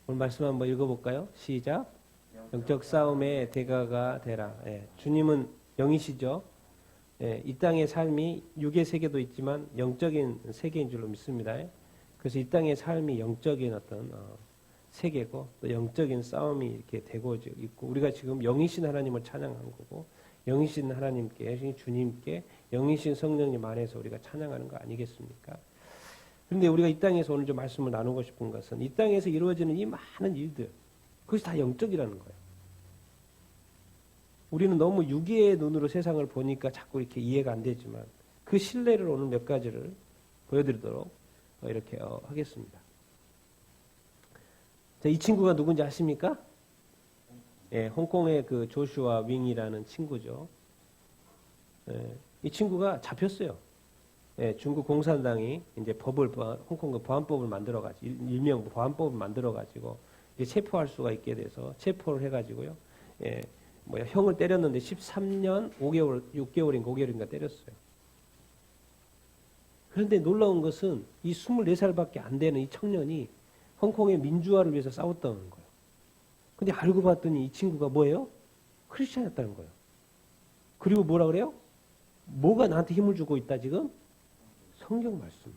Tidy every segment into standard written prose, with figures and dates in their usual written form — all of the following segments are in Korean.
오늘 말씀 한번 읽어볼까요? 시작. 영적 싸움의 대가가 되라. 예, 주님은 영이시죠. 예, 이 땅의 삶이 육의 세계도 있지만 영적인 세계인 줄로 믿습니다. 그래서 이 땅의 삶이 영적인 어떤 세계고 또 영적인 싸움이 이렇게 되고 있고 우리가 지금 영이신 하나님을 찬양한 거고 영이신 하나님께 주님께 영이신 성령님 안에서 우리가 찬양하는 거 아니겠습니까? 그런데 우리가 이 땅에서 오늘 좀 말씀을 나누고 싶은 것은 이 땅에서 이루어지는 이 많은 일들 그것이 다 영적이라는 거예요. 우리는 너무 육의 눈으로 세상을 보니까 자꾸 이렇게 이해가 안 되지만 그 신뢰를 오늘 몇 가지를 보여드리도록 이렇게 하겠습니다. 자, 이 친구가 누군지 아십니까? 예, 홍콩의 그 조슈아 윙이라는 친구죠. 예, 이 친구가 잡혔어요. 예, 중국 공산당이 이제 홍콩 그 보안법을 만들어가지고 일명 보안법을 만들어가지고 체포할 수가 있게 돼서 체포를 해가지고요. 예, 형을 때렸는데 13년 6개월인가 5개월인가 때렸어요. 그런데 놀라운 것은 이 24살밖에 안 되는 이 청년이 홍콩의 민주화를 위해서 싸웠다는 거예요. 근데 알고 봤더니 이 친구가 뭐예요? 크리스찬이었다는 거예요. 그리고 뭐라 그래요? 뭐가 나한테 힘을 주고 있다 지금? 성경 말씀.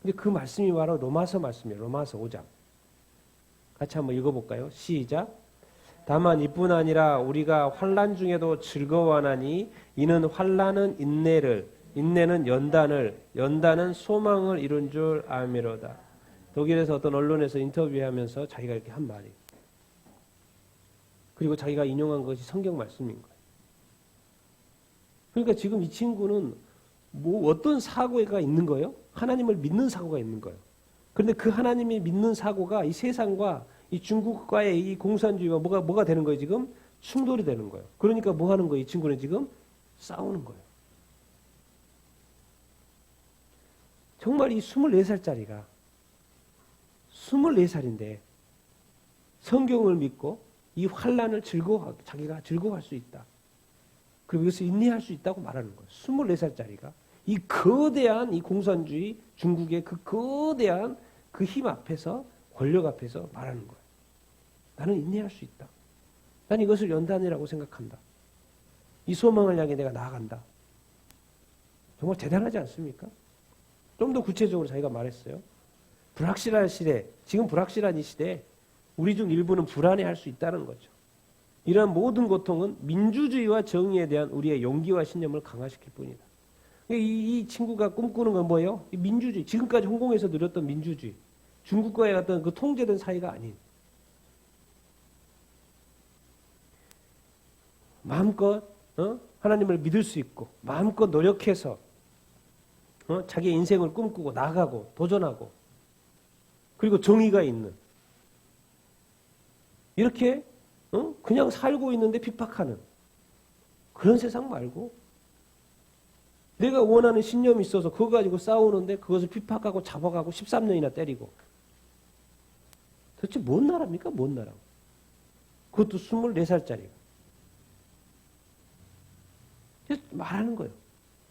근데 그 말씀이 바로 로마서 말씀이에요. 로마서 5장. 같이 한번 읽어볼까요? 시작. 다만 이뿐 아니라 우리가 환난 중에도 즐거워하나니 이는 환난은 인내를 인내는 연단은 소망을 이룬 줄 아미로다. 독일에서 어떤 언론에서 인터뷰하면서 자기가 이렇게 한 말이 그리고 자기가 인용한 것이 성경 말씀인 거예요. 그러니까 지금 이 친구는 뭐 어떤 사고가 있는 거예요? 하나님을 믿는 사고가 있는 거예요. 그런데 그 하나님이 믿는 사고가 이 세상과 이 중국과의 이 공산주의와 뭐가 되는 거예요? 지금 충돌이 되는 거예요. 그러니까 뭐 하는 거예요? 이 친구는 지금 싸우는 거예요. 정말 이 24살짜리가 24살인데 성경을 믿고 이 환난을 자기가 즐거워할 수 있다. 그리고 이것을 인내할 수 있다고 말하는 거예요. 24살짜리가 이 거대한 이 공산주의 중국의 그 거대한 그 힘 앞에서 권력 앞에서 말하는 거예요. 나는 인내할 수 있다. 난 이것을 연단이라고 생각한다. 이 소망을 향해 내가 나아간다. 정말 대단하지 않습니까? 좀 더 구체적으로 자기가 말했어요. 불확실한 시대, 지금 불확실한 이 시대에 우리 중 일부는 불안해할 수 있다는 거죠. 이러한 모든 고통은 민주주의와 정의에 대한 우리의 용기와 신념을 강화시킬 뿐이다. 이 친구가 꿈꾸는 건 뭐예요? 이 민주주의, 지금까지 홍콩에서 누렸던 민주주의, 중국과의 어떤 그 통제된 사이가 아닌 마음껏 하나님을 믿을 수 있고 마음껏 노력해서 자기의 인생을 꿈꾸고 나가고 도전하고 그리고 정의가 있는 이렇게 그냥 살고 있는데 핍박하는 그런 세상 말고 내가 원하는 신념이 있어서 그거 가지고 싸우는데 그것을 핍박하고 잡아가고 13년이나 때리고 도대체 뭔 나라입니까? 뭔 나라? 그것도 24살짜리가 말하는 거예요.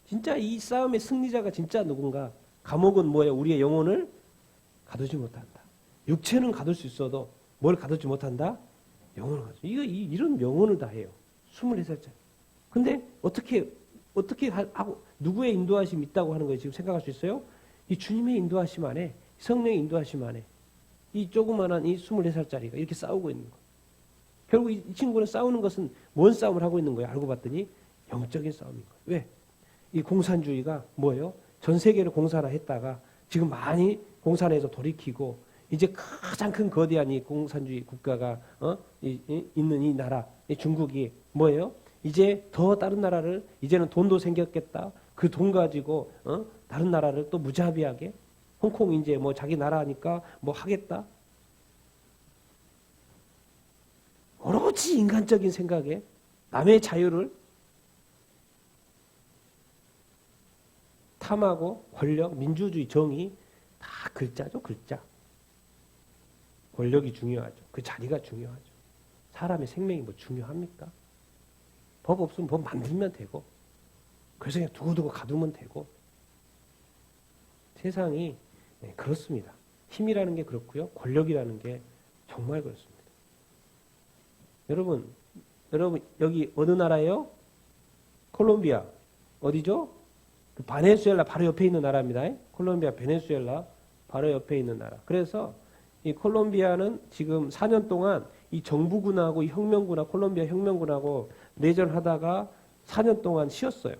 진짜 이 싸움의 승리자가 진짜 누군가? 감옥은 뭐예요? 우리의 영혼을 가두지 못한다. 육체는 가둘 수 있어도 뭘 가두지 못한다? 영혼을 가두지. 이런 명언을 다 해요. 24살짜리. 근데 어떻게 하고 누구의 인도하심이 있다고 하는 거예요? 지금 생각할 수 있어요? 이 주님의 인도하심 안에 성령의 인도하심 안에 이 조그만한 이 24살짜리가 이렇게 싸우고 있는 거예요. 결국 이 친구는 싸우는 것은 뭔 싸움을 하고 있는 거예요? 알고 봤더니 영적인 싸움인 거예요. 왜? 이 공산주의가 뭐예요? 전 세계를 공산화했다가 지금 많이 공산에서 돌이키고 이제 가장 큰 거대한 이 공산주의 국가가 있는 이 나라, 이 중국이 뭐예요? 이제 더 다른 나라를 이제는 돈도 생겼겠다. 그 돈 가지고 다른 나라를 또 무자비하게 홍콩 이제 뭐 자기 나라니까 뭐 하겠다. 오로지 인간적인 생각에 남의 자유를 탐하고 권력, 민주주의, 정의 다 글자죠, 글자. 권력이 중요하죠. 그 자리가 중요하죠. 사람의 생명이 뭐 중요합니까? 법 없으면 법 만들면 되고 그래서 그냥 두고두고 가두면 되고 세상이 그렇습니다. 힘이라는 게 그렇고요. 권력이라는 게 정말 그렇습니다. 여러분 여기 어느 나라예요? 콜롬비아. 어디죠? 그 베네수엘라 바로 옆에 있는 나라입니다. 콜롬비아, 베네수엘라 바로 옆에 있는 나라. 그래서 이 콜롬비아는 지금 4년 동안 이 정부군하고 이 혁명군하고 콜롬비아 혁명군하고 내전하다가 4년 동안 쉬었어요.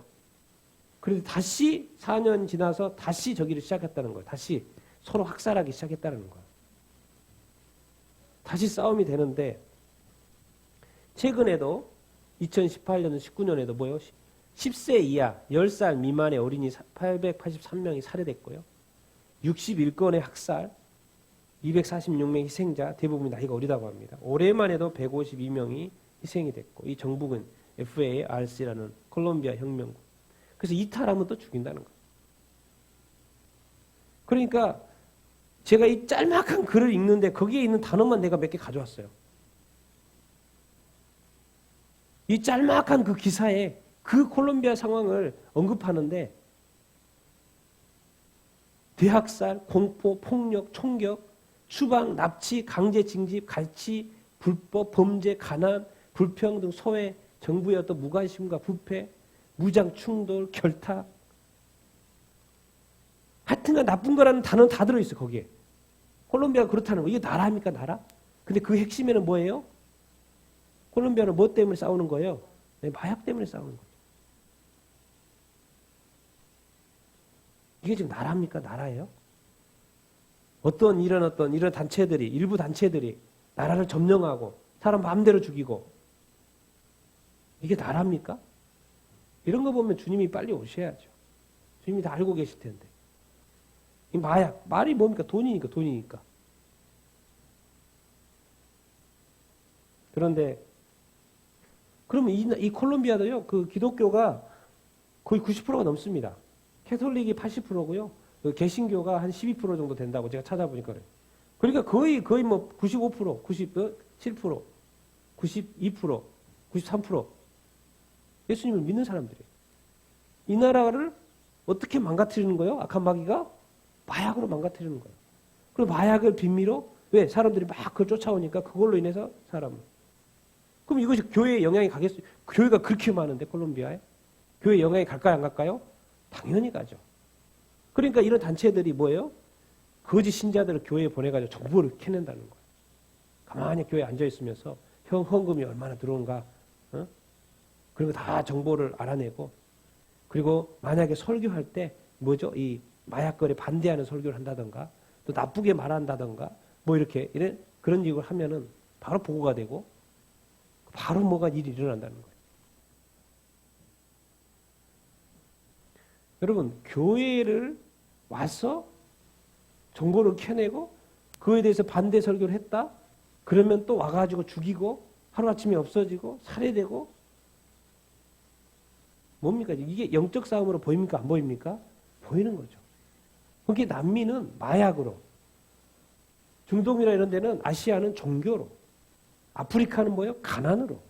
그래서 다시 4년 지나서 다시 저기를 시작했다는 거예요. 다시 서로 학살하기 시작했다는 거예요. 다시 싸움이 되는데 최근에도 2018년, 19년에도 뭐요? 10세 이하, 10살 미만의 어린이 883명이 살해됐고요. 61건의 학살, 246명 희생자, 대부분 나이가 어리다고 합니다. 올해만 해도 152명이 희생이 됐고, 이 정부군 FARC라는 콜롬비아 혁명군. 그래서 이탈하면 또 죽인다는 거예요. 그러니까 제가 이 짤막한 글을 읽는데 거기에 있는 단어만 내가 몇 개 가져왔어요. 이 짤막한 그 기사에 그 콜롬비아 상황을 언급하는데 대학살, 공포, 폭력, 총격, 추방, 납치, 강제 징집, 갈취, 불법, 범죄, 가난, 불평등, 소외, 정부의 어떤 무관심과 부패, 무장 충돌, 결탁. 하여튼간 나쁜 거라는 단어는 다 들어있어 거기에. 콜롬비아가 그렇다는 거. 이게 나라입니까 나라? 근데 그 핵심에는 뭐예요? 콜롬비아는 뭐 때문에 싸우는 거예요? 네, 마약 때문에 싸우는 거예요. 이게 지금 나라입니까? 나라예요? 어떤 이런 단체들이, 일부 단체들이 나라를 점령하고 사람 마음대로 죽이고 이게 나라입니까? 이런 거 보면 주님이 빨리 오셔야죠. 주님이 다 알고 계실 텐데. 이 마약, 말이 뭡니까? 돈이니까. 그런데 그러면 이 콜롬비아도요, 그 기독교가 거의 90%가 넘습니다. 캐톨릭이 80%고요. 개신교가 한 12% 정도 된다고 제가 찾아보니까 그래요. 그러니까 거의 뭐 95%, 97%, 92%, 93% 예수님을 믿는 사람들이에요. 이 나라를 어떻게 망가뜨리는 거예요? 악한 마귀가 마약으로 망가뜨리는 거예요. 그리고 마약을 빈미로 왜? 사람들이 막 그걸 쫓아오니까 그걸로 인해서 사람을. 그럼 이것이 교회에 영향이 가겠어요? 교회가 그렇게 많은데 콜롬비아에? 교회에 영향이 갈까요? 안 갈까요? 당연히 가죠. 그러니까 이런 단체들이 뭐예요? 거짓 신자들을 교회에 보내가지고 정보를 캐낸다는 거예요. 가만히 교회에 앉아있으면서 헌금이 얼마나 들어온가 그리고 다 정보를 알아내고 그리고 만약에 설교할 때 뭐죠? 이 마약거래 반대하는 설교를 한다던가 또 나쁘게 말한다던가 뭐 이렇게 그런 일을 하면은 바로 보고가 되고 바로 뭐가 일이 일어난다는 거예요. 여러분 교회를 와서 정보를 캐내고 그에 대해서 반대 설교를 했다? 그러면 또 와가지고 죽이고 하루아침에 없어지고 살해되고 뭡니까? 이게 영적 싸움으로 보입니까? 안 보입니까? 보이는 거죠. 그게 남미는 마약으로 중동이나 이런 데는 아시아는 종교로 아프리카는 뭐예요? 가난으로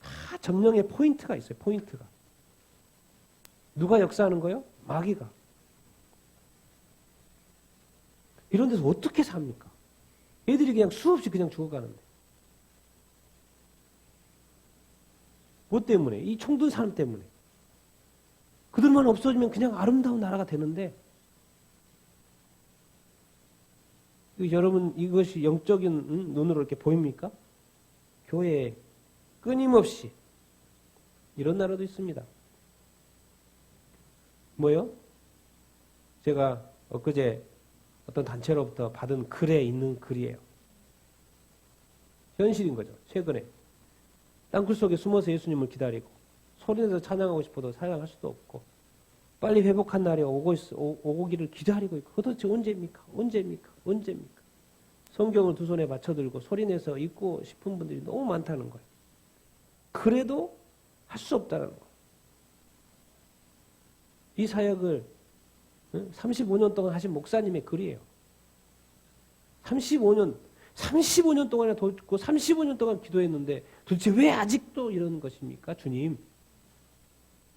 다 점령의 포인트가 있어요. 포인트가. 누가 역사하는 거예요? 마귀가. 이런 데서 어떻게 삽니까? 애들이 그냥 수없이 그냥 죽어가는데. 뭐 때문에? 이 총든 사람 때문에. 그들만 없어지면 그냥 아름다운 나라가 되는데 여러분 이것이 영적인 눈으로 이렇게 보입니까? 교회에 끊임없이 이런 나라도 있습니다. 뭐요? 제가 엊그제 어떤 단체로부터 받은 글에 있는 글이에요. 현실인 거죠. 최근에 땅굴 속에 숨어서 예수님을 기다리고 소리내서 찬양하고 싶어도 찬양할 수도 없고 빨리 회복한 날이 오기를 기다리고 있고 도대체 언제입니까? 성경을 두 손에 맞춰들고 소리내서 읽고 싶은 분들이 너무 많다는 거예요. 그래도 할 수 없다는 거예요. 이 사역을 35년 동안 하신 목사님의 글이에요. 35년 동안이나 더 듣고 35년 동안 기도했는데 도대체 왜 아직도 이런 것입니까? 주님.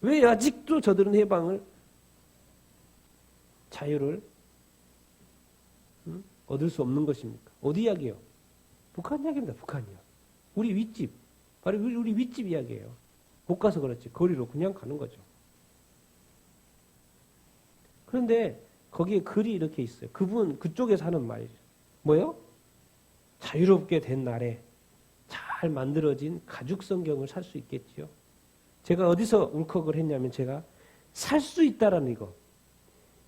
왜 아직도 저들은 해방을 자유를 얻을 수 없는 것입니까? 어디 이야기예요? 북한 이야기입니다. 북한이요. 우리 윗집, 바로 우리 윗집 이야기예요. 못 가서 그렇지. 거리로 그냥 가는 거죠. 그런데 거기에 글이 이렇게 있어요. 그쪽에 사는 말이죠. 뭐요? 자유롭게 된 날에 잘 만들어진 가죽 성경을 살 수 있겠지요. 제가 어디서 울컥을 했냐면 제가 살 수 있다라는 이거.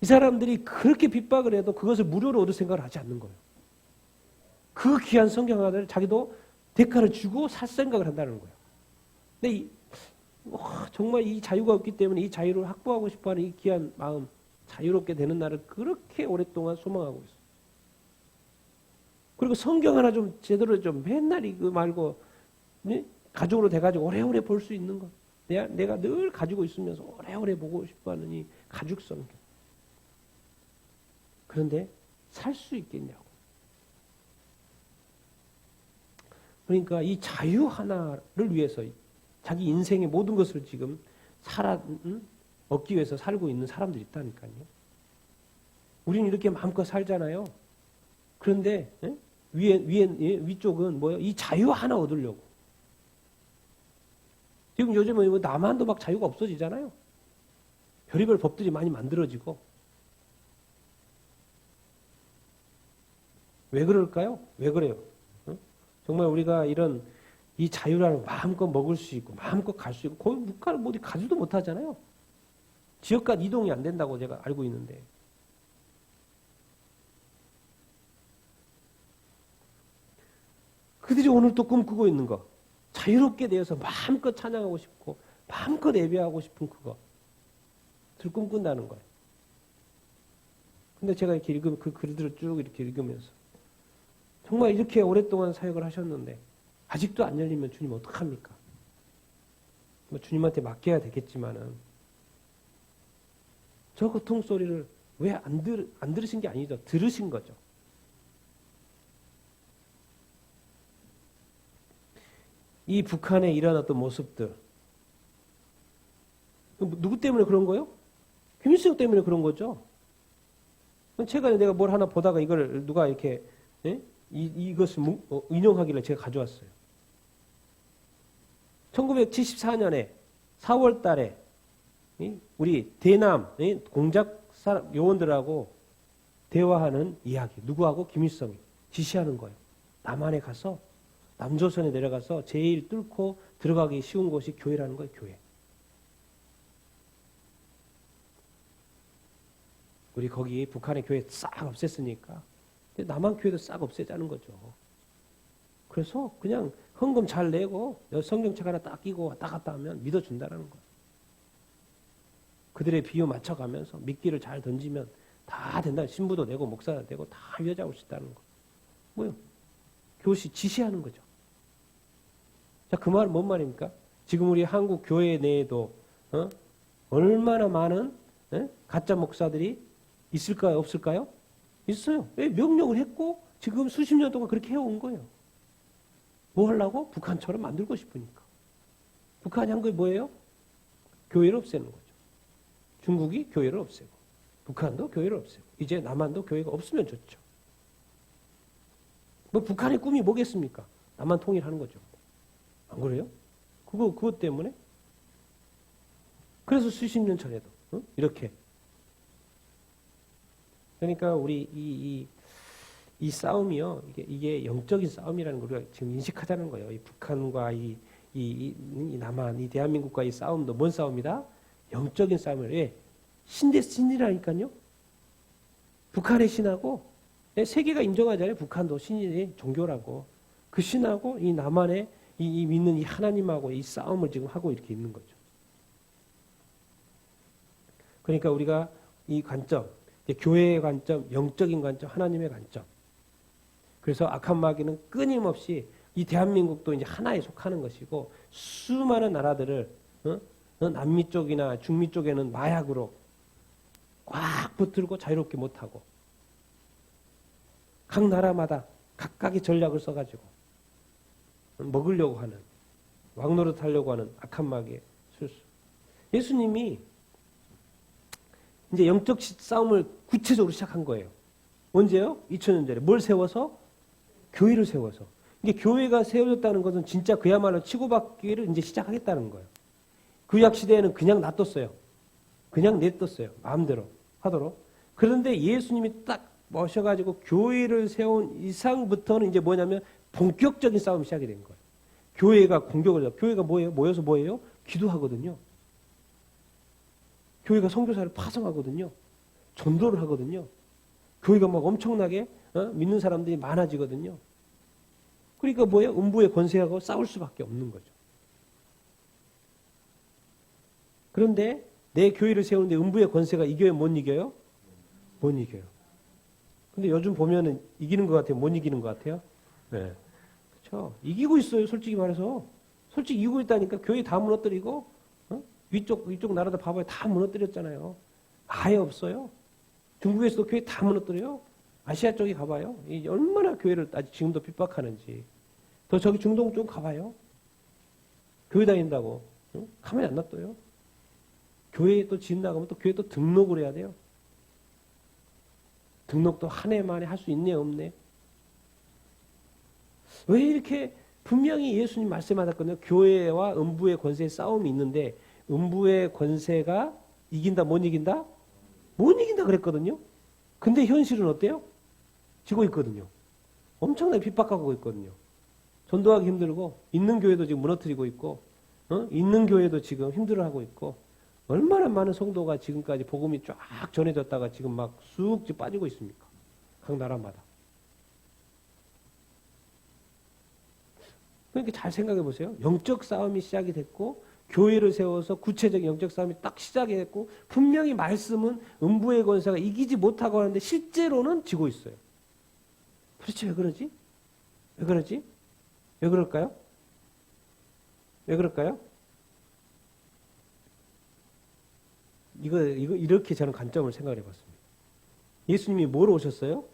이 사람들이 그렇게 핍박을 해도 그것을 무료로 얻을 생각을 하지 않는 거예요. 그 귀한 성경 하나를 자기도 대가를 주고 살 생각을 한다는 거예요. 근데 정말 이 자유가 없기 때문에 이 자유를 확보하고 싶어하는 이 귀한 마음, 자유롭게 되는 날을 그렇게 오랫동안 소망하고 있어요. 그리고 성경 하나 좀 제대로 좀 맨날 이거 말고 가족으로 돼가지고 오래오래 볼 수 있는 거. 내가 늘 가지고 있으면서 오래오래 보고 싶어하는 이 가죽 성경. 그런데 살 수 있겠냐고. 그러니까 이 자유 하나를 위해서 자기 인생의 모든 것을 지금 얻기 위해서 살고 있는 사람들이 있다니까요. 우리는 이렇게 마음껏 살잖아요. 그런데 위쪽은 뭐예요? 이 자유 하나 얻으려고. 지금 요즘은 뭐 남한도 막 자유가 없어지잖아요. 별의별 법들이 많이 만들어지고. 왜 그럴까요? 왜 그래요? 정말 우리가 이런 이 자유라는 마음껏 먹을 수 있고 마음껏 갈 수 있고 거의 물가를 어디 가지도 못하잖아요. 지역간 이동이 안 된다고 제가 알고 있는데. 그들이 오늘 또 꿈꾸고 있는 거. 자유롭게 되어서 마음껏 찬양하고 싶고 마음껏 예배하고 싶은 그거. 를 꿈꾼다는 거예요. 근데 제가 이렇게 읽으면 그 글들을 쭉 이렇게 읽으면서 정말 이렇게 오랫동안 사역을 하셨는데 아직도 안 열리면 주님 어떡합니까? 뭐 주님한테 맡겨야 되겠지만은 저 고통 소리를 왜 안 들으신 게 아니죠. 들으신 거죠. 이 북한에 일어났던 모습들 누구 때문에 그런 거예요? 김일성 때문에 그런 거죠. 최근에 내가 뭘 하나 보다가 이걸 누가 이렇게 이것을 인용하기를 제가 가져왔어요. 1974년에 4월 달에 우리 대남 공작 요원들하고 대화하는 이야기. 누구하고? 김일성이 지시하는 거예요. 남한에 가서 남조선에 내려가서 제일 뚫고 들어가기 쉬운 곳이 교회라는 거예요. 교회. 우리 거기 북한의 교회 싹 없앴으니까 남한 교회도 싹 없애자는 거죠. 그래서 그냥 헌금 잘 내고 성경책 하나 딱 끼고 왔다 갔다 하면 믿어준다는 거예요. 그들의 비유 맞춰가면서 미끼를 잘 던지면 다 된다. 신부도 되고 목사도 되고 다 휘어잡을 수 있다는 거. 뭐요? 교시 지시하는 거죠. 자, 그 말은 뭔 말입니까? 지금 우리 한국 교회 내에도 얼마나 많은 가짜 목사들이 있을까요? 없을까요? 있어요. 왜? 명령을 했고 지금 수십 년 동안 그렇게 해온 거예요. 뭐 하려고? 북한처럼 만들고 싶으니까. 북한이 한 게 뭐예요? 교회를 없애는 거죠. 중국이 교회를 없애고 북한도 교회를 없애고 이제 남한도 교회가 없으면 좋죠. 뭐 북한의 꿈이 뭐겠습니까? 남한 통일하는 거죠. 안 그래요? 그것 때문에? 그래서 수십 년 전에도 이렇게. 그러니까 우리 이 싸움이요. 이게 영적인 싸움이라는 걸 우리가 지금 인식하자는 거예요. 이 북한과 이 남한, 이 대한민국과 이 싸움도 뭔 싸움이다? 영적인 싸움을. 왜? 신대 신이라니까요. 북한의 신하고 세계가 인정하잖아요. 북한도 신이 종교라고. 그 신하고 이 남한의 이 믿는 이 하나님하고 이 싸움을 지금 하고 이렇게 있는 거죠. 그러니까 우리가 이 관점, 교회의 관점, 영적인 관점, 하나님의 관점. 그래서 악한 마귀는 끊임없이 이 대한민국도 이제 하나에 속하는 것이고 수많은 나라들을 남미 쪽이나 중미 쪽에는 마약으로 꽉 붙들고 자유롭게 못하고 각 나라마다 각각의 전략을 써가지고 먹으려고 하는 왕노릇 하려고 하는 악한 마귀의 술수. 예수님이 이제 영적 싸움을 구체적으로 시작한 거예요. 언제요? 2000년 전에. 뭘 세워서? 교회를 세워서. 이게 교회가 세워졌다는 것은 진짜 그야말로 치고받기를 이제 시작하겠다는 거예요. 구약 시대에는 그냥 놔뒀어요. 그냥 냅뒀어요. 마음대로 하도록. 그런데 예수님이 딱 모셔가지고 교회를 세운 이상부터는 이제 뭐냐면 본격적인 싸움이 시작이 된 거예요. 교회가 공격을 해요. 교회가 뭐예요? 모여서 뭐예요? 기도하거든요. 교회가 선교사를 파송하거든요. 전도를 하거든요. 교회가 막 엄청나게 믿는 사람들이 많아지거든요. 그러니까 뭐예요? 음부의 권세하고 싸울 수밖에 없는 거죠. 그런데 내 교회를 세우는데 음부의 권세가 이겨요? 못 이겨요? 못 이겨요. 근데 요즘 보면은 이기는 것 같아요? 못 이기는 것 같아요? 네. 그렇죠. 이기고 있어요. 솔직히 말해서. 솔직히 이기고 있다니까. 교회 다 무너뜨리고 위쪽 나라들 봐봐요. 다 무너뜨렸잖아요. 아예 없어요. 중국에서도 교회 다 무너뜨려요. 아시아 쪽에 가봐요. 얼마나 교회를 아직 지금도 핍박하는지. 더 저기 중동 쪽 가봐요. 교회 다닌다고. 가만히 안 놔둬요. 교회에 또 지은 나가면 또 교회 또 등록을 해야 돼요. 등록도 한 해 만에 할 수 있네 없네. 왜 이렇게 분명히 예수님 말씀하셨거든요. 교회와 음부의 권세의 싸움이 있는데 음부의 권세가 이긴다 못 이긴다? 못 이긴다 그랬거든요. 근데 현실은 어때요? 지고 있거든요. 엄청나게 핍박하고 있거든요. 전도하기 힘들고 있는 교회도 지금 무너뜨리고 있고 있는 교회도 지금 힘들어하고 있고 얼마나 많은 성도가 지금까지 복음이 쫙 전해졌다가 지금 막 쑥 빠지고 있습니까? 각 나라마다. 그러니까 잘 생각해 보세요. 영적 싸움이 시작이 됐고 교회를 세워서 구체적인 영적 싸움이 딱 시작이 됐고 분명히 말씀은 음부의 권세가 이기지 못하고 하는데 실제로는 지고 있어요. 도대체 왜 그러지? 왜 그러지? 왜 그럴까요? 왜 그럴까요? 이거 이렇게 저는 관점을 생각해 봤습니다. 예수님이 뭐로 오셨어요?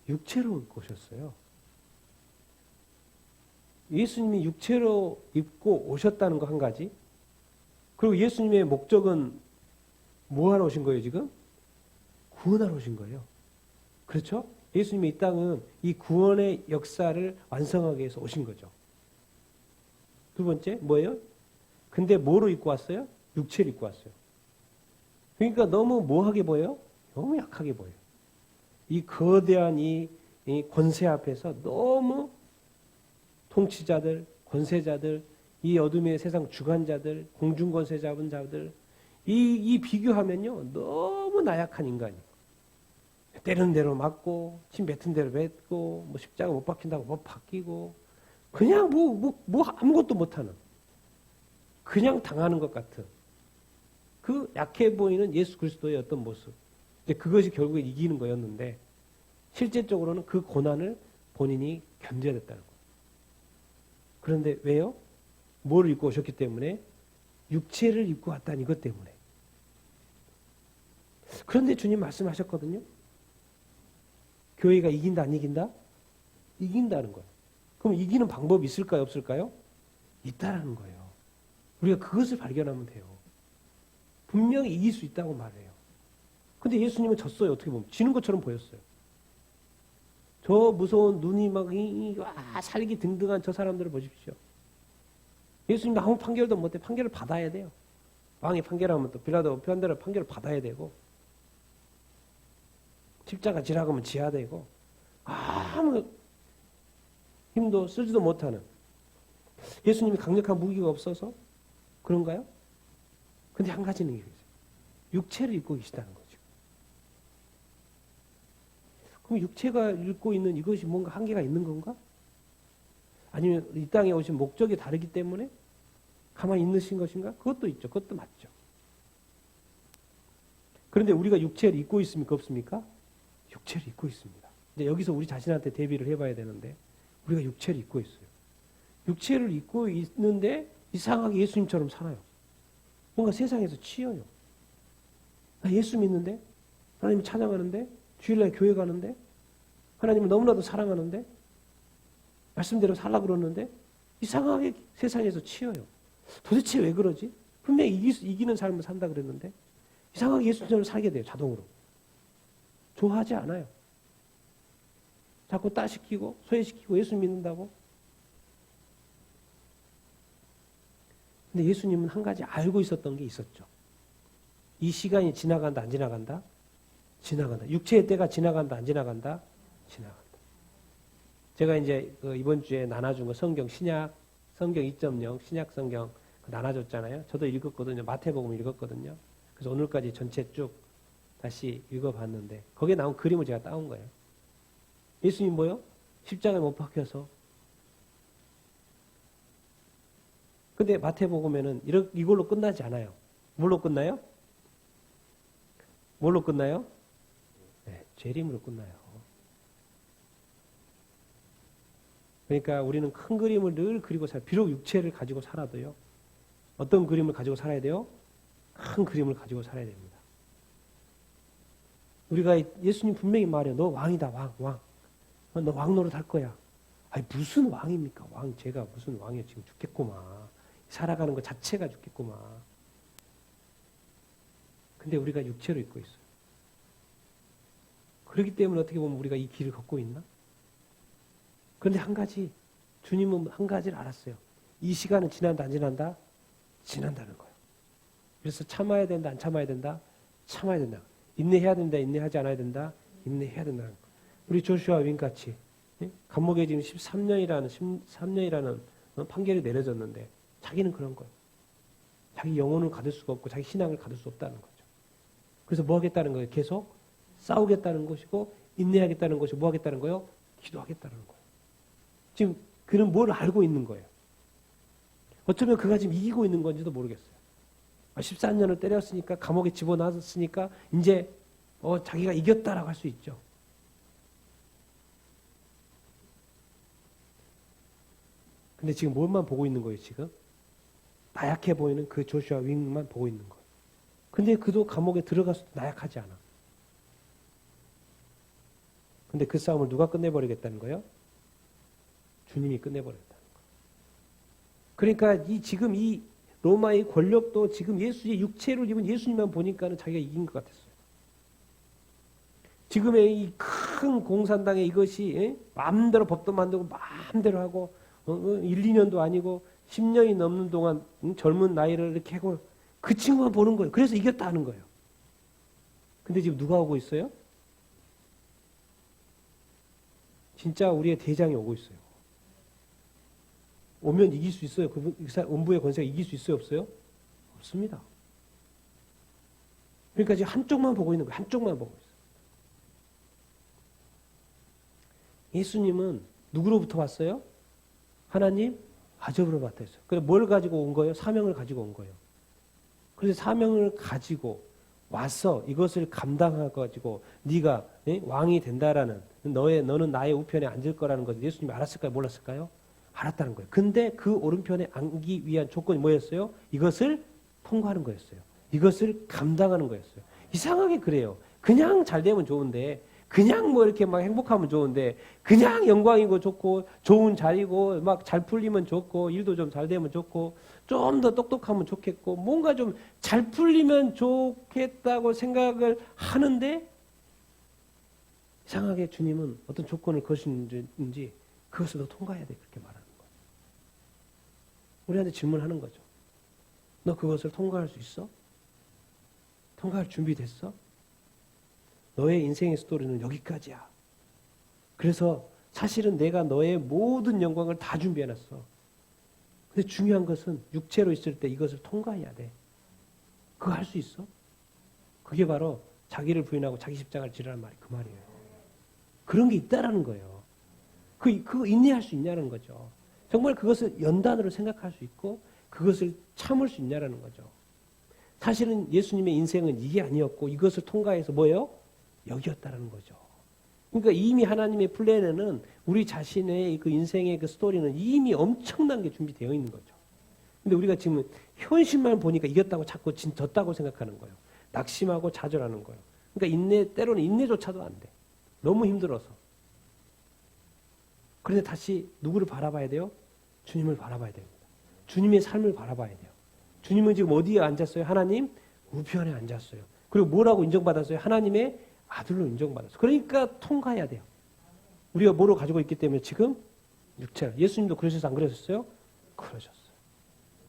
육체로 오셨어요. 예수님이 육체로 입고 오셨다는 거 한 가지. 그리고 예수님의 목적은 뭐 하러 오신 거예요, 지금? 구원하러 오신 거예요. 그렇죠? 예수님이 이 땅은 이 구원의 역사를 완성하기 위해서 오신 거죠. 두 번째, 뭐예요? 근데 뭐로 입고 왔어요? 육체를 입고 왔어요. 그러니까 너무 뭐하게 보여요? 너무 약하게 보여요. 이 거대한 이 권세 앞에서 너무 통치자들, 권세자들, 이 어둠의 세상 주관자들, 공중권세 잡은 자들, 이 비교하면요, 너무 나약한 인간이에요. 때리는 대로 맞고, 침 뱉은 대로 뱉고, 뭐 십자가 못 박힌다고 못 박히고, 그냥 아무것도 못하는, 그냥 당하는 것 같은, 그 약해 보이는 예수 그리스도의 어떤 모습. 이제 그것이 결국에 이기는 거였는데, 실제적으로는 그 고난을 본인이 견뎌야 됐다는 거예요. 그런데 왜요? 뭘 입고 오셨기 때문에? 육체를 입고 왔다는 이것 때문에. 그런데 주님 말씀하셨거든요. 교회가 이긴다 안 이긴다? 이긴다는 거예요. 그럼 이기는 방법이 있을까요 없을까요? 있다라는 거예요. 우리가 그것을 발견하면 돼요. 분명히 이길 수 있다고 말해요. 근데 예수님은 졌어요. 어떻게 보면. 지는 것처럼 보였어요. 저 무서운 눈이 막 살기 등등한 저 사람들을 보십시오. 예수님 아무 판결도 못해. 판결을 받아야 돼요. 왕이 판결하면 또 빌라도 판결을 받아야 되고 십자가 지라고 하면 지어야 되고 아무 힘도 쓰지도 못하는 예수님이 강력한 무기가 없어서 그런가요? 근데 한 가지는 이거죠. 육체를 입고 계시다는 거죠. 그럼 육체가 입고 있는 이것이 뭔가 한계가 있는 건가? 아니면 이 땅에 오신 목적이 다르기 때문에 가만히 있으신 것인가? 그것도 있죠. 그것도 맞죠. 그런데 우리가 육체를 입고 있습니까? 없습니까? 육체를 입고 있습니다. 이제 여기서 우리 자신한테 대비를 해봐야 되는데 우리가 육체를 입고 있어요. 육체를 입고 있는데 이상하게 예수님처럼 살아요. 뭔가 세상에서 치여요. 나 예수 믿는데? 하나님 찬양하는데? 주일날 교회 가는데? 하나님을 너무나도 사랑하는데? 말씀대로 살라고 그러는데? 이상하게 세상에서 치여요. 도대체 왜 그러지? 분명히 이기는 삶을 산다 그랬는데 이상하게 예수님처럼 살게 돼요. 자동으로. 좋아하지 않아요. 자꾸 따시키고 소외시키고 예수 믿는다고. 근데 예수님은 한 가지 알고 있었던 게 있었죠. 이 시간이 지나간다 안 지나간다? 지나간다. 육체의 때가 지나간다 안 지나간다? 지나간다. 제가 이제 이번 주에 나눠준 거 성경 신약 성경 2.0 신약 성경 나눠줬잖아요. 저도 읽었거든요. 마태복음 읽었거든요. 그래서 오늘까지 전체 쭉 다시 읽어봤는데 거기에 나온 그림을 제가 따온 거예요. 예수님 뭐요? 십자가에 못 박혀서. 근데 마태복음에는 이걸로 끝나지 않아요. 뭘로 끝나요? 뭘로 끝나요? 네, 재림으로 끝나요. 그러니까 우리는 큰 그림을 늘 그리고 비록 육체를 가지고 살아도요. 어떤 그림을 가지고 살아야 돼요? 큰 그림을 가지고 살아야 됩니다. 우리가 예수님 분명히 말해요. 너 왕이다, 왕. 너 왕 노릇 할 거야. 아니 무슨 왕입니까? 왕 제가 무슨 왕이에요? 지금 죽겠구만. 살아가는 것 자체가 죽겠구만. 근데 우리가 육체로 있고 있어요. 그렇기 때문에 어떻게 보면 우리가 이 길을 걷고 있나? 그런데 한 가지, 주님은 한 가지를 알았어요. 이 시간은 지난다, 안 지난다? 지난다는 거예요. 그래서 참아야 된다, 안 참아야 된다? 참아야 된다. 인내해야 된다, 인내하지 않아야 된다? 인내해야 된다는 거예요. 우리 조슈아 윙같이 감옥에 지금 13년이라는 판결이 내려졌는데 자기는 그런 거예요. 자기 영혼을 가둘 수가 없고 자기 신앙을 가둘 수 없다는 거죠. 그래서 뭐 하겠다는 거예요? 계속 싸우겠다는 것이고 인내하겠다는 것이 뭐 하겠다는 거예요? 기도하겠다는 거예요. 지금 그는 뭘 알고 있는 거예요. 어쩌면 그가 지금 이기고 있는 건지도 모르겠어요. 14년을 때렸으니까 감옥에 집어넣었으니까 이제 자기가 이겼다라고 할 수 있죠. 근데 지금 뭘만 보고 있는 거예요, 지금? 나약해 보이는 그 조슈아 윙만 보고 있는 거예요. 근데 그도 감옥에 들어가서도 나약하지 않아. 근데 그 싸움을 누가 끝내버리겠다는 거예요? 주님이 끝내버렸다는 거예요. 그러니까 지금 이 로마의 권력도 지금 예수의 육체를 입은 예수님만 보니까는 자기가 이긴 것 같았어요. 지금의 이 큰 공산당의 이것이 마음대로 법도 만들고 마음대로 하고 1, 2년도 아니고 10년이 넘는 동안 젊은 나이를 이렇게 하고 그 친구만 보는 거예요. 그래서 이겼다는 거예요. 근데 지금 누가 오고 있어요? 진짜 우리의 대장이 오고 있어요. 오면 이길 수 있어요? 그 음부의 권세가 이길 수 있어요? 없어요? 없습니다. 그러니까 지금 한쪽만 보고 있는 거예요. 한쪽만 보고 있어요. 예수님은 누구로부터 왔어요? 하나님 아버지로부터 왔어요. 그래서 뭘 가지고 온 거예요? 사명을 가지고 온 거예요. 그래서 사명을 가지고 와서 이것을 감당해가지고 네가 왕이 된다라는 너는 나의 우편에 앉을 거라는 것을 예수님이 알았을까요? 몰랐을까요? 알았다는 거예요. 근데 그 오른편에 앉기 위한 조건이 뭐였어요? 이것을 통과하는 거였어요. 이것을 감당하는 거였어요. 이상하게 그래요. 그냥 잘 되면 좋은데 그냥 뭐 이렇게 막 행복하면 좋은데 그냥 영광이고 좋고 좋은 자리고 막 잘 풀리면 좋고 일도 좀 잘 되면 좋고 좀 더 똑똑하면 좋겠고 뭔가 좀 잘 풀리면 좋겠다고 생각을 하는데 이상하게 주님은 어떤 조건을 거시는지 그것을 너 통과해야 돼 그렇게 말하는 거예요. 우리한테 질문하는 거죠. 너 그것을 통과할 수 있어? 통과할 준비 됐어? 너의 인생의 스토리는 여기까지야. 그래서 사실은 내가 너의 모든 영광을 다 준비해놨어. 근데 중요한 것은 육체로 있을 때 이것을 통과해야 돼. 그거 할 수 있어? 그게 바로 자기를 부인하고 자기 십자가를 지라는 말이 그 말이에요. 그런 게 있다라는 거예요. 그거 인내할 수 있냐는 거죠. 정말 그것을 연단으로 생각할 수 있고 그것을 참을 수 있냐라는 거죠. 사실은 예수님의 인생은 이게 아니었고 이것을 통과해서 뭐예요? 여기였다라는 거죠. 그러니까 이미 하나님의 플랜에는 우리 자신의 그 인생의 그 스토리는 이미 엄청난 게 준비되어 있는 거죠. 근데 우리가 지금 현실만 보니까 이겼다고 자꾸 졌다고 생각하는 거예요. 낙심하고 좌절하는 거예요. 그러니까 때로는 인내조차도 안 돼. 너무 힘들어서. 그런데 다시 누구를 바라봐야 돼요? 주님을 바라봐야 됩니다. 주님의 삶을 바라봐야 돼요. 주님은 지금 어디에 앉았어요? 하나님 우편에 앉았어요. 그리고 뭐라고 인정받았어요? 하나님의 아들로 인정받았어요. 그러니까 통과해야 돼요. 우리가 뭐로 가지고 있기 때문에 지금 육체. 예수님도 그러셔서 안 그러셨어요? 그러셨어요.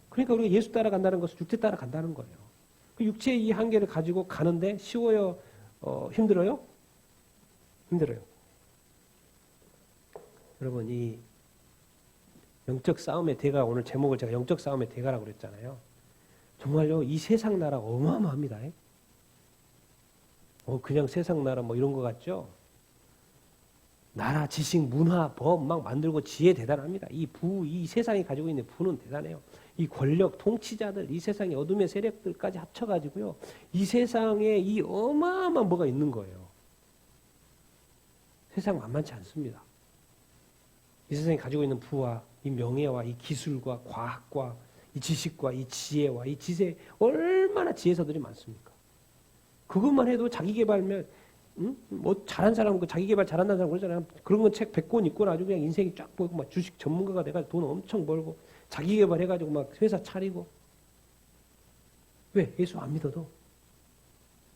그러니까 우리가 예수 따라간다는 것은 육체 따라간다는 거예요. 그 육체의 이 한계를 가지고 가는데 쉬워요? 힘들어요? 힘들어요. 여러분, 이 영적 싸움의 대가, 오늘 제목을 제가 영적 싸움의 대가라고 그랬잖아요. 정말요, 이 세상 나라가 어마어마합니다. 그냥 세상 나라 뭐 이런 거 같죠? 나라, 지식, 문화, 법 막 만들고 지혜 대단합니다. 이 세상이 가지고 있는 부는 대단해요. 이 권력, 통치자들, 이 세상의 어둠의 세력들까지 합쳐가지고요. 이 세상에 이 어마어마한 뭐가 있는 거예요. 세상 만만치 않습니다. 이 세상이 가지고 있는 부와 이 명예와 이 기술과 과학과 이 지식과 이 지혜와 이 지세, 얼마나 지혜서들이 많습니까? 그것만 해도 자기 개발면, 뭐 잘한 사람, 자기 개발 잘한다는 사람 그러잖아요. 그런 건 책 100권 읽고 아주 그냥 인생이 쫙 보고 막 주식 전문가가 돼가지고 돈 엄청 벌고 자기 개발해가지고 막 회사 차리고. 왜? 예수 안 믿어도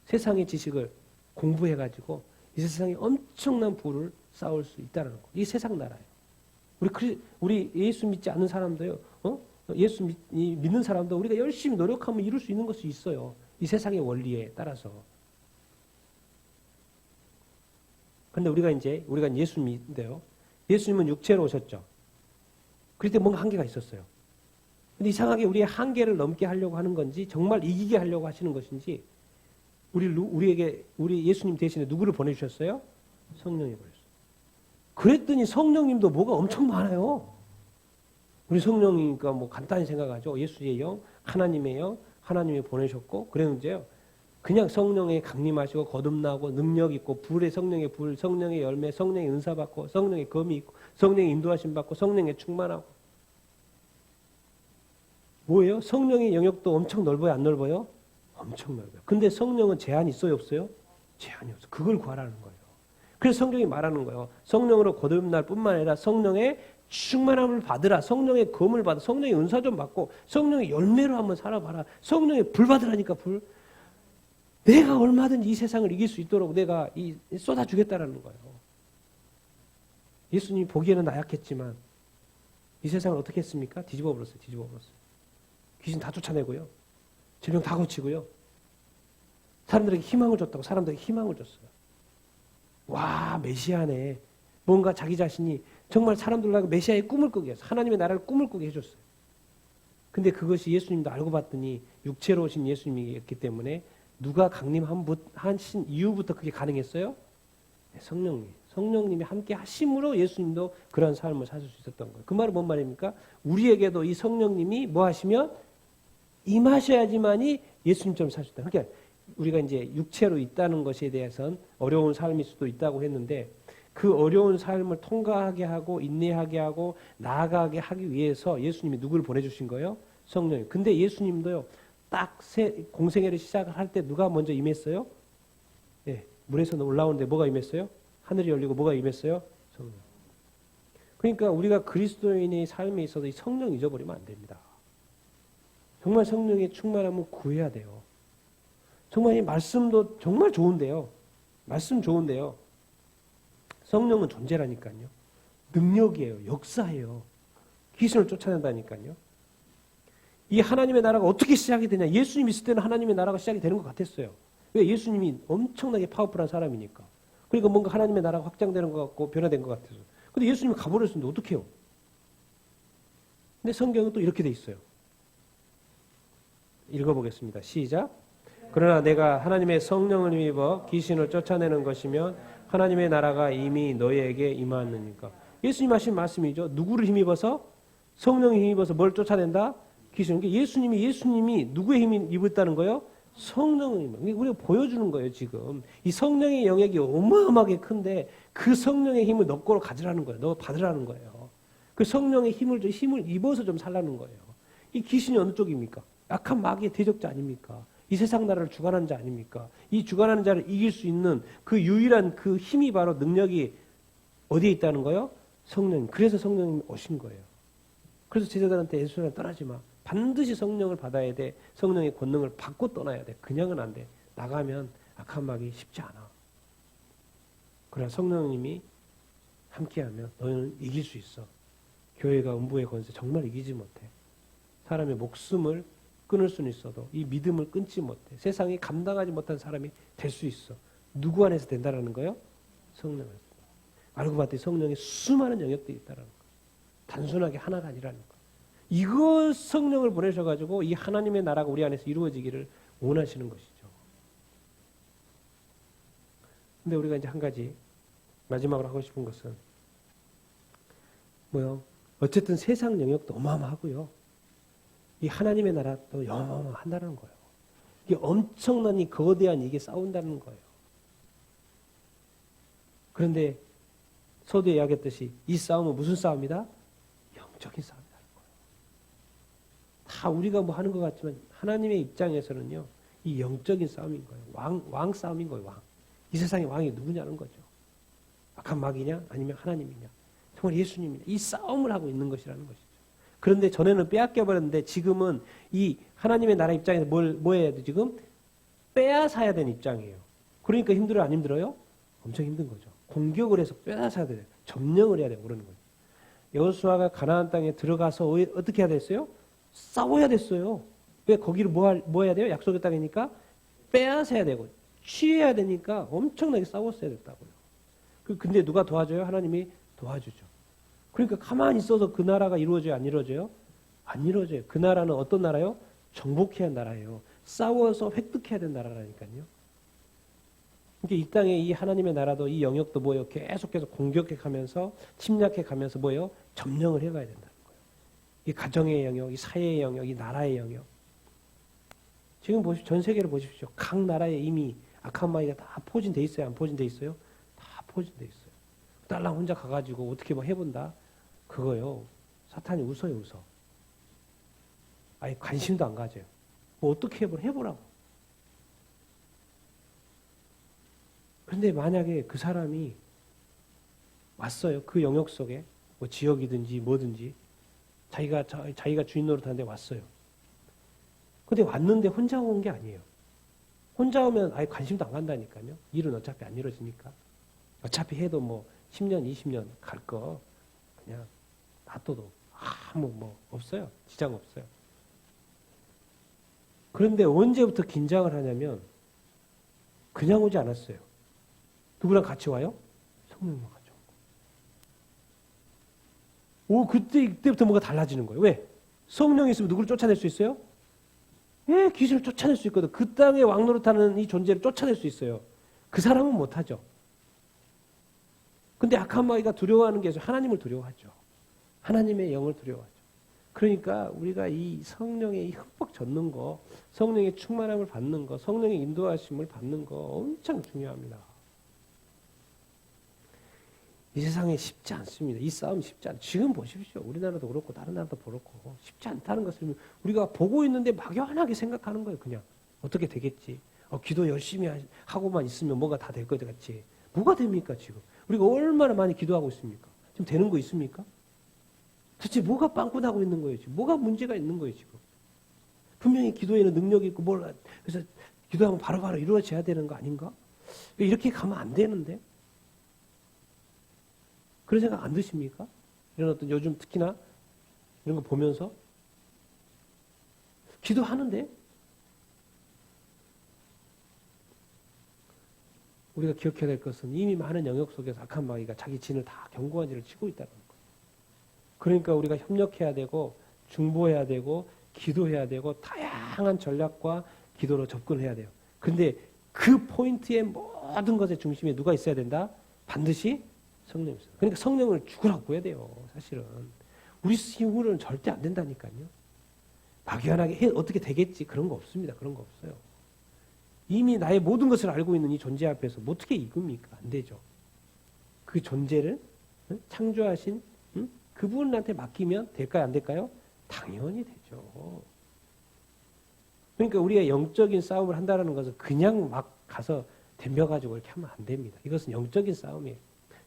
세상의 지식을 공부해가지고 이 세상에 엄청난 부를 쌓을 수 있다는 거. 이 세상 나라예요. 우리 예수 믿지 않는 사람도요, 예수 믿는 사람도 우리가 열심히 노력하면 이룰 수 있는 것이 있어요. 이 세상의 원리에 따라서. 근데 우리가 예수 믿는데요. 예수님은 육체로 오셨죠. 그럴 때 뭔가 한계가 있었어요. 근데 이상하게 우리의 한계를 넘게 하려고 하는 건지, 정말 이기게 하려고 하시는 것인지, 우리 예수님 대신에 누구를 보내주셨어요? 성령이 보내주셨어요. 그랬더니 성령님도 뭐가 엄청 많아요. 우리 성령이니까 뭐 간단히 생각하죠. 예수의 영, 하나님의 영, 하나님이 보내셨고, 그랬는데요. 그냥 성령에 강림하시고 거듭나고 능력 있고 불의 성령의 불, 성령의 열매, 성령의 은사 받고 성령의 검이 있고 성령의 인도하심 받고 성령에 충만하고. 뭐예요? 성령의 영역도 엄청 넓어요? 안 넓어요? 엄청 넓어요. 근데 성령은 제한이 있어요? 없어요? 제한이 없어요. 그걸 구하라는 거예요. 그래서 성경이 말하는 거예요. 성령으로 거듭날 뿐만 아니라 성령의 충만함을 받으라. 성령의 검을 받아. 성령의 은사 좀 받고 성령의 열매로 한번 살아봐라. 성령의 불 받으라니까 불. 내가 얼마든지 이 세상을 이길 수 있도록 내가 쏟아주겠다라는 거예요. 예수님이 보기에는 나약했지만 이 세상을 어떻게 했습니까? 뒤집어 버렸어요. 귀신 다 쫓아내고요. 질병 다 고치고요. 사람들에게 희망을 줬다고 사람들에게 희망을 줬어요. 와, 메시아네. 뭔가 자기 자신이 정말 사람들하고 메시아의 꿈을 꾸게 했어요. 하나님의 나라를 꿈을 꾸게 해줬어요. 근데 그것이 예수님도 알고 봤더니 육체로 오신 예수님이었기 때문에 누가 강림하신 이후부터 그게 가능했어요? 네, 성령님이 함께 하심으로 예수님도 그런 삶을 사실 수 있었던 거예요. 그 말은 뭔 말입니까? 우리에게도 이 성령님이 뭐 하시면 임하셔야지만이 예수님처럼 살 수 있다. 그러니까 우리가 이제 육체로 있다는 것에 대해서는 어려운 삶일 수도 있다고 했는데 그 어려운 삶을 통과하게 하고 인내하게 하고 나아가게 하기 위해서 예수님이 누구를 보내주신 거예요? 성령님. 근데 예수님도요. 딱 공생애를 시작을 할 때 누가 먼저 임했어요? 예, 물에서 올라오는데 뭐가 임했어요? 하늘이 열리고 뭐가 임했어요? 성령. 그러니까 우리가 그리스도인의 삶에 있어서 이 성령 잊어버리면 안 됩니다. 정말 성령의 충만함을 구해야 돼요. 정말 이 말씀도 정말 좋은데요. 말씀 좋은데요. 성령은 존재라니까요. 능력이에요. 역사예요. 귀신을 쫓아낸다니까요. 이 하나님의 나라가 어떻게 시작이 되냐. 예수님 있을 때는 하나님의 나라가 시작이 되는 것 같았어요. 왜? 예수님이 엄청나게 파워풀한 사람이니까. 그러니까 뭔가 하나님의 나라가 확장되는 것 같고 변화된 것 같아서. 근데 예수님이 가버렸는데 어떡해요? 근데 성경은 또 이렇게 돼 있어요. 읽어보겠습니다. 시작. 그러나 내가 하나님의 성령을 힘입어 귀신을 쫓아내는 것이면 하나님의 나라가 이미 너희에게 임하느니까. 예수님 하신 말씀이죠. 누구를 힘입어서? 성령을 힘입어서 뭘 쫓아낸다? 귀신. 예수님이 누구의 힘이 입었다는 거예요? 성령의 힘. 우리가 보여주는 거예요, 지금. 이 성령의 영역이 어마어마하게 큰데 그 성령의 힘을 너 거로 가지라는 거예요. 너 받으라는 거예요. 그 성령의 힘을 입어서 좀 살라는 거예요. 이 귀신이 어느 쪽입니까? 악한 마귀의 대적자 아닙니까? 이 세상 나라를 주관하는 자 아닙니까? 이 주관하는 자를 이길 수 있는 그 유일한 그 힘이 바로 능력이 어디에 있다는 거예요? 성령님. 그래서 성령님이 오신 거예요. 그래서 제자들한테 예수님을 떠나지 마. 반드시 성령을 받아야 돼. 성령의 권능을 받고 떠나야 돼. 그냥은 안 돼. 나가면 악한 마귀 쉽지 않아. 그러나 성령님이 함께하면 너는 이길 수 있어. 교회가 음부의 권세 정말 이기지 못해. 사람의 목숨을 끊을 수는 있어도 이 믿음을 끊지 못해. 세상이 감당하지 못한 사람이 될 수 있어. 누구 안에서 된다라는 거요? 성령 안에서. 알고 봤더니 성령의 수많은 영역들이 있다라는 거. 단순하게 하나가 아니라는 거. 이거 성령을 보내셔가지고 이 하나님의 나라가 우리 안에서 이루어지기를 원하시는 것이죠. 근데 우리가 이제 한 가지 마지막으로 하고 싶은 것은 뭐요? 어쨌든 세상 영역도 어마어마하고요. 이 하나님의 나라도 어마어마한다는 거예요. 이게 엄청난 이 거대한 이게 싸운다는 거예요. 그런데 서두에 이야기했듯이 이 싸움은 무슨 싸움이다? 영적인 싸움이라는 거예요. 다 우리가 뭐 하는 것 같지만 하나님의 입장에서는요. 이 영적인 싸움인 거예요. 왕 싸움인 거예요. 왕. 이 세상의 왕이 누구냐는 거죠. 악한 마귀냐 아니면 하나님이냐. 정말 예수님이냐. 이 싸움을 하고 있는 것이라는 것이죠. 그런데 전에는 빼앗겨버렸는데 지금은 이 하나님의 나라 입장에서 뭐 해야 돼 지금? 빼앗아야 되는 입장이에요. 그러니까 힘들어요? 안 힘들어요? 엄청 힘든 거죠. 공격을 해서 빼앗아야 돼요. 점령을 해야 되고 그러는 거죠. 여호수아가 가나안 땅에 들어가서 어떻게 해야 됐어요? 싸워야 됐어요. 왜 거기를 뭐 해야 돼요? 약속의 땅이니까 빼앗아야 되고 취해야 되니까 엄청나게 싸웠어야 됐다고요. 근데 누가 도와줘요? 하나님이 도와주죠. 그러니까 가만히 있어서 그 나라가 이루어져요? 안 이루어져요? 안 이루어져요. 그 나라는 어떤 나라요? 정복해야 하는 나라예요. 싸워서 획득해야 되는 나라라니까요. 그러니까 이 땅에 이 하나님의 나라도 이 영역도 뭐예요? 계속해서 공격해가면서 침략해가면서 뭐예요? 점령을 해가야 된다는 거예요. 이 가정의 영역, 이 사회의 영역, 이 나라의 영역. 지금 보십시오. 전 세계를 보십시오. 각 나라에 이미 악한 마귀가 다 포진돼 있어요? 안 포진돼 있어요? 다 포진돼 있어요. 딸랑 혼자 가가지고 어떻게 뭐 해본다? 그거요. 사탄이 웃어요. 아예 관심도 안 가져요. 뭐 어떻게 해보라고. 그런데 만약에 그 사람이 왔어요. 그 영역 속에 뭐 지역이든지 뭐든지 자기가 주인 노릇하는데 왔어요. 근데 왔는데 혼자 온 게 아니에요. 혼자 오면 아예 관심도 안 간다니까요. 일은 어차피 안 이루어지니까. 어차피 해도 뭐 10년, 20년 갈 거 그냥 놔둬도 아무 뭐 없어요. 지장 없어요. 그런데 언제부터 긴장을 하냐면 그냥 오지 않았어요. 누구랑 같이 와요? 성령님과 같이 오고. 그때부터 뭐가 달라지는 거예요. 왜? 성령이 있으면 누구를 쫓아낼 수 있어요? 예, 귀신을 쫓아낼 수 있거든. 그 땅에 왕노릇하는 이 존재를 쫓아낼 수 있어요. 그 사람은 못하죠. 근데 악한 마귀가 두려워하는 게 아니라 하나님을 두려워하죠. 하나님의 영을 두려워하죠. 그러니까 우리가 이 성령의 이 흠뻑 젖는 거, 성령의 충만함을 받는 거, 성령의 인도하심을 받는 거 엄청 중요합니다. 이 세상에 쉽지 않습니다. 이 싸움 쉽지 않아요. 지금 보십시오. 우리나라도 그렇고 다른 나라도 그렇고 쉽지 않다는 것을 우리가 보고 있는데 막연하게 생각하는 거예요. 그냥 어떻게 되겠지. 기도 열심히 하고만 있으면 뭐가 다 될 것 같지. 뭐가 됩니까 지금. 우리가 얼마나 많이 기도하고 있습니까? 지금 되는 거 있습니까? 도대체 뭐가 빵꾸나고 있는 거예요 지금. 뭐가 문제가 있는 거예요 지금. 분명히 기도에는 능력이 있고 그래서 기도하면 바로바로 이루어져야 되는 거 아닌가? 이렇게 가면 안 되는데. 그런 생각 안 드십니까? 이런 어떤 요즘 특히나 이런 거 보면서 기도하는데 우리가 기억해야 될 것은 이미 많은 영역 속에서 악한 마귀가 자기 진을 다 견고한 지를 치고 있다는 거예요. 그러니까 우리가 협력해야 되고 중보해야 되고 기도해야 되고 다양한 전략과 기도로 접근해야 돼요. 그런데 그 포인트의 모든 것의 중심에 누가 있어야 된다? 반드시 성령이 있어요. 그러니까 성령을 죽으라고 구해야 돼요. 사실은. 우리 힘으로는 절대 안 된다니까요. 막연하게 어떻게 되겠지 그런 거 없습니다. 그런 거 없어요. 이미 나의 모든 것을 알고 있는 이 존재 앞에서 뭐 어떻게 이깁니까? 안 되죠. 그 존재를 창조하신 그분한테 맡기면 될까요? 안 될까요? 당연히 되죠. 그러니까 우리가 영적인 싸움을 한다는 것은 그냥 막 가서 덤벼가지고 이렇게 하면 안 됩니다. 이것은 영적인 싸움이에요.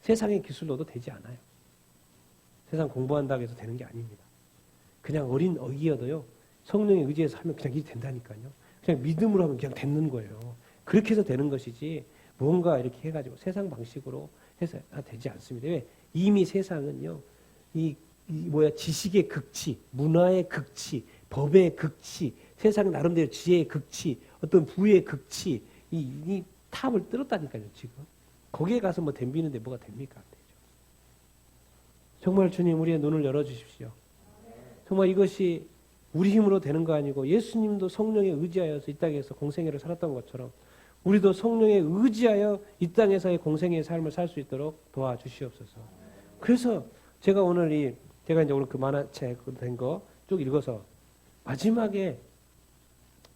세상의 기술로도 되지 않아요. 세상 공부한다고 해서 되는 게 아닙니다. 그냥 어린 어기여도요. 성령의 의지에서 하면 그냥 일이 된다니까요. 그냥 믿음으로 하면 그냥 되는 거예요. 그렇게 해서 되는 것이지 뭔가 이렇게 해가지고 세상 방식으로 해서 되지 않습니다. 왜? 이미 세상은요, 지식의 극치, 문화의 극치, 법의 극치, 세상 나름대로 지혜의 극치, 어떤 부의 극치, 이 탑을 뚫었다니까요, 지금. 거기에 가서 뭐 덤비는데 뭐가 됩니까? 안 되죠. 정말 주님, 우리의 눈을 열어주십시오. 정말 이것이 우리 힘으로 되는 거 아니고 예수님도 성령에 의지하여서 이 땅에서 공생애를 살았던 것처럼 우리도 성령에 의지하여 이 땅에서의 공생애의 삶을 살 수 있도록 도와주시옵소서. 그래서 제가 이제 오늘 그 만화책 된 거 쭉 읽어서 마지막에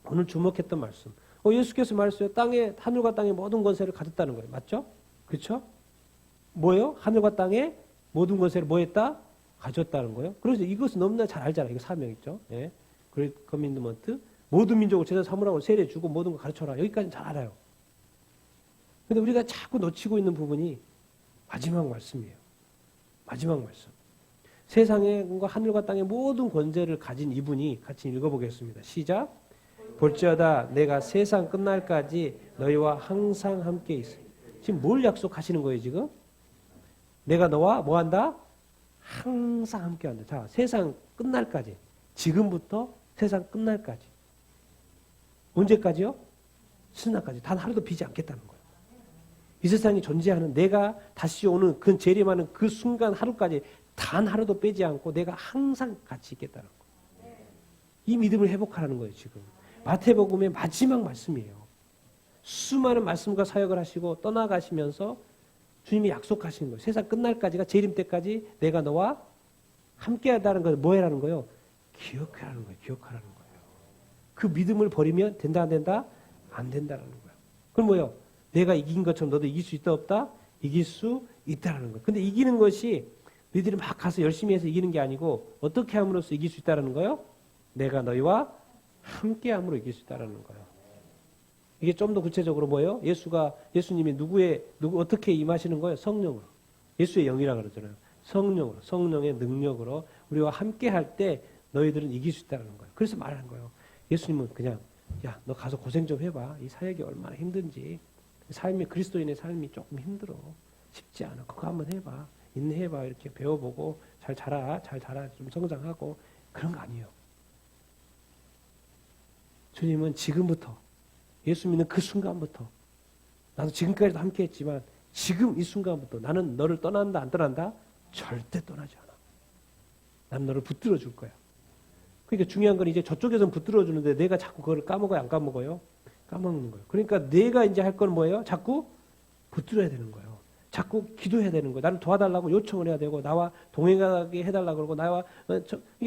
오늘 주목했던 말씀. 예수께서 말했어요. 하늘과 땅의 모든 권세를 가졌다는 거예요. 맞죠? 그렇죠? 뭐예요? 하늘과 땅의 모든 권세를 뭐 했다? 가졌다는 거예요. 그래서 이것은 너무나 잘 알잖아요. 이거 사명 있죠. 예. 커미트먼트. 모든 민족을 제자 삼으라고 세례 주고 모든 걸 가르쳐라. 여기까지는 잘 알아요. 근데 우리가 자꾸 놓치고 있는 부분이 마지막 말씀이에요. 마지막 말씀. 세상의 하늘과 땅의 모든 권세를 가진 이분이 같이 읽어보겠습니다. 시작. 볼지어다 내가 세상 끝날까지 너희와 항상 함께 있어. 지금 뭘 약속하시는 거예요, 지금? 내가 너와 뭐 한다? 항상 함께 한다. 자, 세상 끝날까지. 지금부터 세상 끝날까지. 언제까지요? 신날까지. 단 하루도 비지 않겠다는 거예요. 이 세상이 존재하는 내가 다시 오는 그 재림하는 그 순간 하루까지 단 하루도 빼지 않고 내가 항상 같이 있겠다는 거예요. 이 믿음을 회복하라는 거예요, 지금. 마태복음의 마지막 말씀이에요. 수많은 말씀과 사역을 하시고 떠나가시면서 주님이 약속하시는 거예요. 세상 끝날까지가 재림 때까지 내가 너와 함께하다는 걸 뭐 해라는 거예요? 기억하라는 거예요. 기억하라는 거예요. 그 믿음을 버리면 된다 안 된다? 안 된다는 거예요. 그럼 뭐예요? 내가 이긴 것처럼 너도 이길 수 있다 없다? 이길 수 있다라는 거예요. 근데 이기는 것이 너희들이 막 가서 열심히 해서 이기는 게 아니고 어떻게 함으로써 이길 수 있다라는 거예요? 내가 너희와 함께함으로 이길 수 있다라는 거예요. 이게 좀 더 구체적으로 뭐예요? 예수님이 어떻게 임하시는 거예요? 성령으로. 예수의 영이라 그러잖아요. 성령으로, 성령의 능력으로 우리와 함께할 때 너희들은 이길 수 있다는 거예요. 그래서 말하는 거예요. 예수님은 그냥 야, 너 가서 고생 좀 해봐. 이 사역이 얼마나 힘든지. 그리스도인의 삶이 조금 힘들어. 쉽지 않아. 그거 한번 해봐. 인내해봐. 이렇게 배워보고 잘 자라, 좀 성장하고 그런 거 아니에요. 주님은 지금부터 예수 믿는 그 순간부터 나도 지금까지도 함께 했지만 지금 이 순간부터 나는 너를 떠난다 안 떠난다? 절대 떠나지 않아. 난 너를 붙들어 줄 거야. 그러니까 중요한 건 이제 저쪽에서는 붙들어 주는데 내가 자꾸 그걸 까먹어요? 안 까먹어요? 까먹는 거예요. 그러니까 내가 이제 할 건 뭐예요? 자꾸 붙들어야 되는 거예요. 자꾸 기도해야 되는 거예요. 나를 도와달라고 요청을 해야 되고 나와 동행하게 해달라고 그러고 나와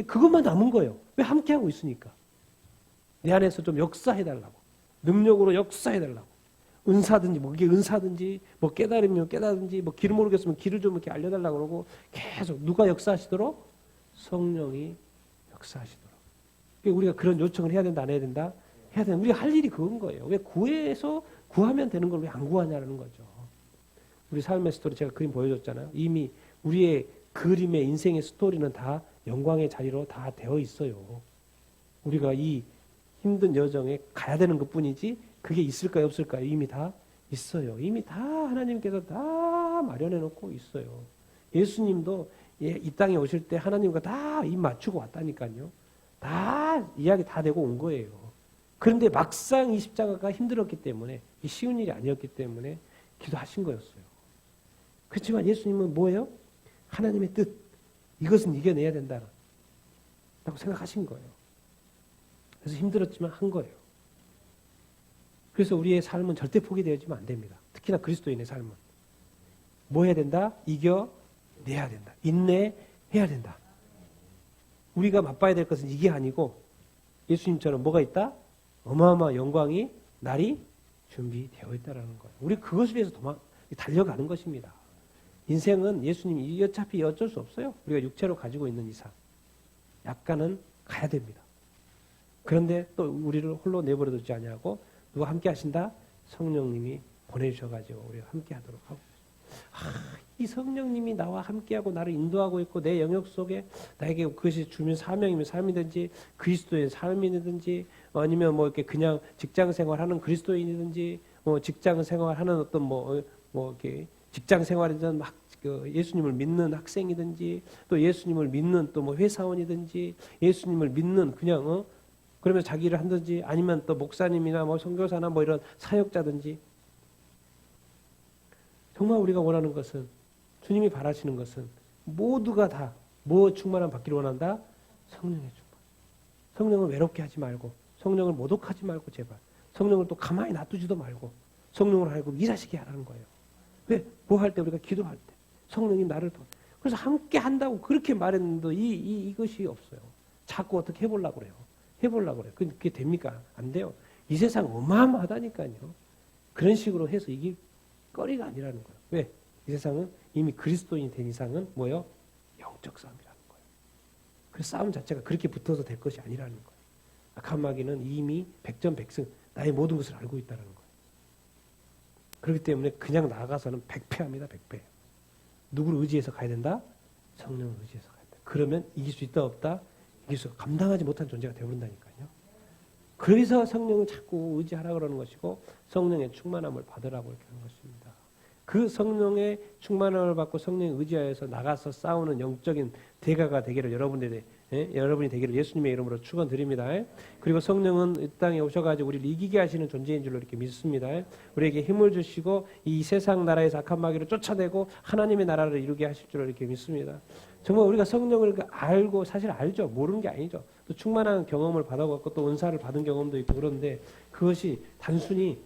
그것만 남은 거예요. 왜 함께하고 있으니까. 내 안에서 좀 역사해달라고. 능력으로 역사해달라고. 은사든지, 그게 은사든지, 깨달으면 깨달든지, 길을 모르겠으면 길을 좀 이렇게 알려달라고 그러고, 계속 누가 역사하시도록? 성령이 역사하시도록. 우리가 그런 요청을 해야 된다, 안 해야 된다? 해야 된다. 우리가 할 일이 그건 거예요. 왜 구하면 되는 걸 왜 안 구하냐는 거죠. 우리 삶의 스토리 제가 그림 보여줬잖아요. 이미 우리의 그림의 인생의 스토리는 다 영광의 자리로 다 되어 있어요. 우리가 이 힘든 여정에 가야 되는 것 뿐이지 그게 있을까요 없을까요? 이미 다 있어요. 이미 다 하나님께서 다 마련해 놓고 있어요. 예수님도 이 땅에 오실 때 하나님과 다 입 맞추고 왔다니까요. 다 이야기 다 되고 온 거예요. 그런데 막상 이 십자가가 힘들었기 때문에 쉬운 일이 아니었기 때문에 기도하신 거였어요. 그렇지만 예수님은 뭐예요? 하나님의 뜻 이것은 이겨내야 된다라고 생각하신 거예요. 그래서 힘들었지만 한 거예요. 그래서 우리의 삶은 절대 포기되어지면 안 됩니다. 특히나 그리스도인의 삶은. 뭐 해야 된다? 이겨내야 된다. 인내해야 된다. 우리가 맛봐야 될 것은 이게 아니고 예수님처럼 뭐가 있다? 어마어마한 영광이 날이 준비되어 있다는 거예요. 우리 그것을 위해서 달려가는 것입니다. 인생은 예수님이 어차피 어쩔 수 없어요. 우리가 육체로 가지고 있는 이상. 약간은 가야 됩니다. 그런데 또 우리를 홀로 내버려 두지 아니하고 누가 함께 하신다? 성령님이 보내주셔가지고 우리가 함께 하도록 하고 이 성령님이 나와 함께하고 나를 인도하고 있고 내 영역 속에 나에게 그것이 주민 사명이면 삶이든지 그리스도의 삶이든지 아니면 이렇게 그냥 직장 생활하는 그리스도인이든지 직장 생활하는 어떤 이렇게 직장 생활이든 막 예수님을 믿는 학생이든지 또 예수님을 믿는 또 뭐 회사원이든지 예수님을 믿는 그냥 그러면 자기를 한든지 아니면 또 목사님이나 뭐 선교사나 뭐 이런 사역자든지 정말 우리가 원하는 것은 주님이 바라시는 것은 모두가 다 뭐 충만함 받기를 원한다? 성령의 충만. 성령을 외롭게 하지 말고 성령을 모독하지 말고 제발 성령을 또 가만히 놔두지도 말고 성령을 하고 일하시게 하라는 거예요. 왜? 뭐 할 때 우리가 기도할 때 성령님 나를 더 그래서 함께 한다고 그렇게 말했는데 이것이 없어요. 자꾸 어떻게 해보려고 그래요. 해보려고 그래요. 그게 됩니까? 안 돼요. 이 세상 어마어마하다니까요. 그런 식으로 해서 이길 거리가 아니라는 거예요. 왜? 이 세상은 이미 그리스도인이 된 이상은 뭐예요? 영적 싸움이라는 거예요. 그 싸움 자체가 그렇게 붙어서 될 것이 아니라는 거예요. 악한 마귀는 이미 백전백승 나의 모든 것을 알고 있다는 거예요. 그렇기 때문에 그냥 나아가서는 100패합니다. 100패. 누구를 의지해서 가야 된다? 성령을 의지해서 가야 된다. 그러면 이길 수 있다 없다? 이길 수 감당하지 못한 존재가 되어버린다니까요. 그래서 성령을 자꾸 의지하라 그러는 것이고 성령의 충만함을 받으라고 이렇게 하는 것입니다. 그 성령의 충만함을 받고 성령에 의지하여서 나가서 싸우는 영적인 대가가 되기를 여러분이 되기를 예수님의 이름으로 축원드립니다. 그리고 성령은 이 땅에 오셔가지고 우리를 이기게 하시는 존재인 줄로 이렇게 믿습니다. 우리에게 힘을 주시고 이 세상 나라에서 악한 마귀를 쫓아내고 하나님의 나라를 이루게 하실 줄로 이렇게 믿습니다. 정말 우리가 성령을 알고 사실 알죠. 모르는 게 아니죠. 또 충만한 경험을 받아갖고 또 은사를 받은 경험도 있고 그런데 그것이 단순히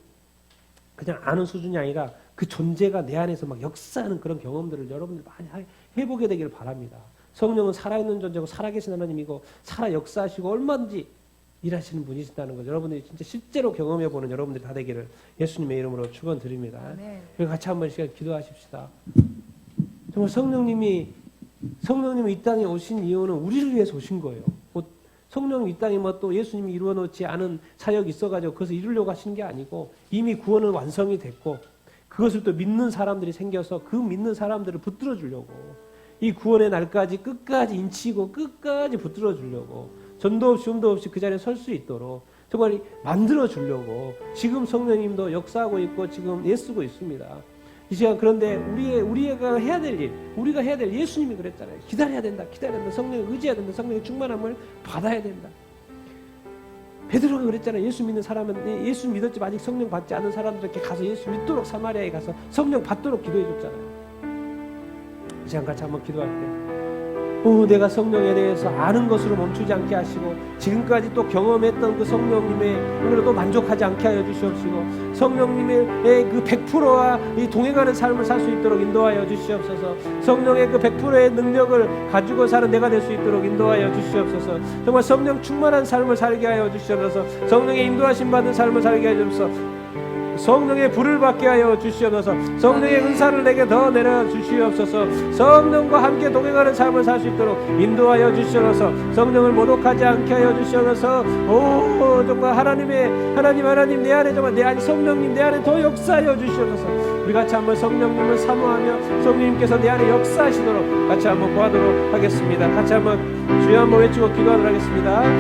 그냥 아는 수준이 아니라 그 존재가 내 안에서 막 역사하는 그런 경험들을 여러분들 많이 해보게 되기를 바랍니다. 성령은 살아있는 존재고 살아계신 하나님이고 살아 역사하시고 얼마든지 일하시는 분이시다는 것 여러분들이 진짜 실제로 경험해보는 여러분들이 다 되기를 예수님의 이름으로 축원드립니다. 그리고 같이 한번 시간 기도하십시다. 정말 성령님이 이 땅에 오신 이유는 우리를 위해서 오신 거예요. 성령이 이 땅에 뭐 또 예수님이 이루어놓지 않은 사역이 있어가지고 그것을 이루려고 하시는 게 아니고 이미 구원은 완성이 됐고 그것을 또 믿는 사람들이 생겨서 그 믿는 사람들을 붙들어 주려고 이 구원의 날까지 끝까지 인치고 끝까지 붙들어 주려고 전도 없이 흠도 없이 그 자리에 설 수 있도록 정말 만들어 주려고 지금 성령님도 역사하고 있고 지금 애쓰고 있습니다. 이 시간 그런데 우리가 해야 될 일, 우리가 해야 될 예수님이 그랬잖아요. 기다려야 된다. 성령에 의지해야 된다. 성령의 충만함을 받아야 된다. 베드로가 그랬잖아요. 예수 믿는 사람은 예수 믿었지만 아직 성령 받지 않은 사람들에게 가서 예수 믿도록 사마리아에 가서 성령 받도록 기도해 줬잖아요. 이 시간 같이 한번 기도할 때 내가 성령에 대해서 아는 것으로 멈추지 않게 하시고 지금까지 또 경험했던 그 성령님의 은혜로 만족하지 않게 하여 주시옵시고 성령님의 그 100%와 이 동행하는 삶을 살 수 있도록 인도하여 주시옵소서. 성령의 그 100%의 능력을 가지고 사는 내가 될 수 있도록 인도하여 주시옵소서. 정말 성령 충만한 삶을 살게 하여 주시옵소서. 성령의 인도하심 받은 삶을 살게 하여 주시옵소서. 성령의 불을 받게 하여 주시옵소서. 성령의 은사를 내게 더 내려 주시옵소서. 성령과 함께 동행하는 삶을 살 수 있도록 인도하여 주시옵소서. 성령을 모독하지 않게 하여 주시옵소서. 정말 하나님 내 안에 정말 내 안에 성령님 내 안에 더 역사하여 주시옵소서. 우리 같이 한번 성령님을 사모하며 성령님께서 내 안에 역사하시도록 같이 한번 구하도록 하겠습니다. 같이 한번 주여 한번 외치고 기도하도록 하겠습니다.